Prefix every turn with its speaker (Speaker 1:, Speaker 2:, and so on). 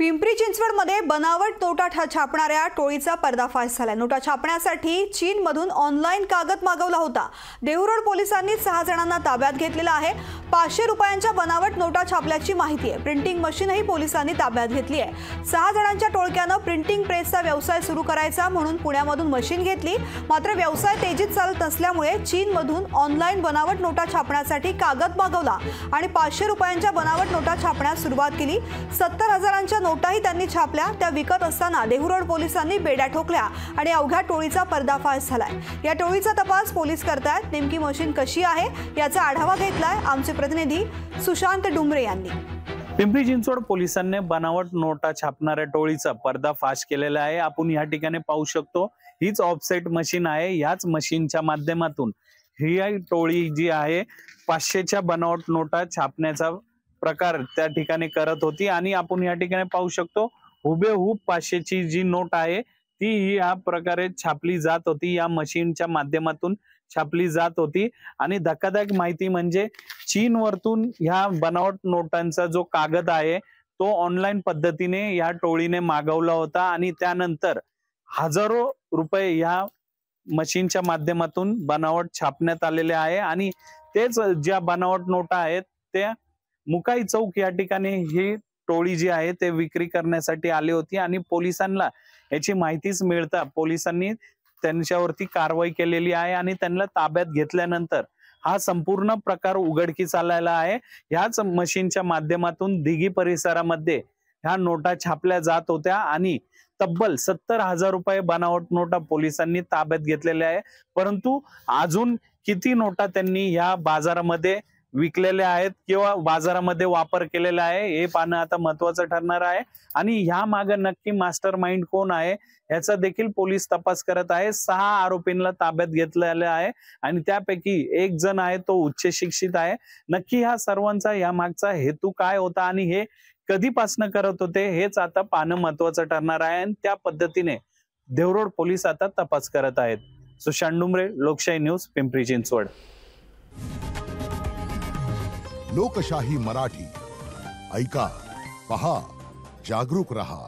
Speaker 1: पिंपरी चिंचवडमध्ये बनावट नोटा छापणाऱ्या टोळीचा पर्दाफाश झाला। नोटा छापण्यासाठी चीनमधून ऑनलाईन कागद मागवला होता। देहूरोड पोलिसांनी 6 जणांना ताब्यात घेतलेला आहे। 500 रुपयांच्या बनावट नोटा छापल्याची माहिती आहे। प्रिंटिंग मशीनही पोलिसांनी ताब्यात घेतली आहे। 6 जणांच्या टोळक्याने प्रिंटिंग प्रेसचा व्यवसाय सुरू करायचा म्हणून पुण्यामधून मशीन घेतली, मात्र व्यवसाय तेजीत चालत नसल्यामुळे चीनमधून ऑनलाईन बनावट नोटा छापण्यासाठी कागद मागवला आणि 500 रुपयांच्या बनावट नोटा छापण्यास सुरुवात केली। 70,000च्या नोटाही त्यांनी छापल्या। त्या विकत असताना देहूरोड पोलिसांनी बेड्या ठोकल्या आणि अवघ्या टोळीचा पर्दाफाश झालाय। या टोळीचा तपास पोलीस करतायत। नेमकी मशीन कशी आहे याचा आढावा घेतलाय आमचे प्रतिनिधी सुशांत डुमरे यांनी।
Speaker 2: पिंपरी चिंचवड पोलिसांनी बनावट नोटा छापणाऱ्या टोळीचा पर्दाफाश केलेला आहे। आपण या ठिकाणी पाहू शकतो, हीच ऑफसेट मशीन आहे। याच मशीनच्या माध्यमातून ही टोळी जी आहे 500च्या बनावट नोटा छापण्याचा प्रकार त्या ठिकाणी करत होती आणि आपण या ठिकाणी पाहू शकतो हुबेहूब 500ची जी नोट आहे ती या प्रकारे छापली जात होती। या मशीनच्या माध्यमातून छापली जात होती आणि धक्कादायक माहिती म्हणजे चीन वरतून ह्या बनावट नोटांचा जो कागद आहे तो ऑनलाईन पद्धतीने या टोळीने मागवला होता आणि त्यानंतर हजारो रुपये या मशीनच्या माध्यमातून बनावट छापण्यात आलेले आहे आणि तेच ज्या बनावट नोटा आहेत त्या मुकाई चौक या ठिकाणी ही टोळी जी आहे ते विक्री करण्यासाठी आली होती आणि पोलिसांना याची माहितीच मिळता पोलिसांनी त्यांच्यावरती कारवाई केलेली आहे आणि त्यांना ताब्यात घेतल्यानंतर हा संपूर्ण प्रकार उघडकीस आलेला आहे। ह्याच मशीनच्या माध्यमातून दिघी परिसरामध्ये ह्या नोटा छापल्या जात होत्या आणि तब्बल 70,000 रुपये बनावट नोटा पोलिसांनी ताब्यात घेतलेल्या आहे। परंतु अजून किती नोटा त्यांनी ह्या बाजारामध्ये विकलेले आहेत किंवा बाजारामध्ये वापर केलेला आहे हे पाहणं आता महत्त्वाचं ठरणार आहे आणि ह्या मागे नक्की मास्टर माइंड कोण आहे याचा देखील पोलीस तपास करत आहे। 6 आरोपींना ताब्यात घेतलेले आहे आणि त्यापैकी एक जण आहे तो उच्च शिक्षित आहे। नक्की ह्या सर्वांचा या मागचा हेतू काय होता आणि हे कधीपासून करत होते हेच आता पाहणं महत्त्वाचं ठरणार आहे आणि त्या पद्धतीने देहूरोड पोलीस आता तपास करत आहेत। सुशांत डुमरे, लोकशाही न्यूज, पिंपरी चिंचवड।
Speaker 3: लोकशाही मराठी ऐका, पहा, जागरूक रहा।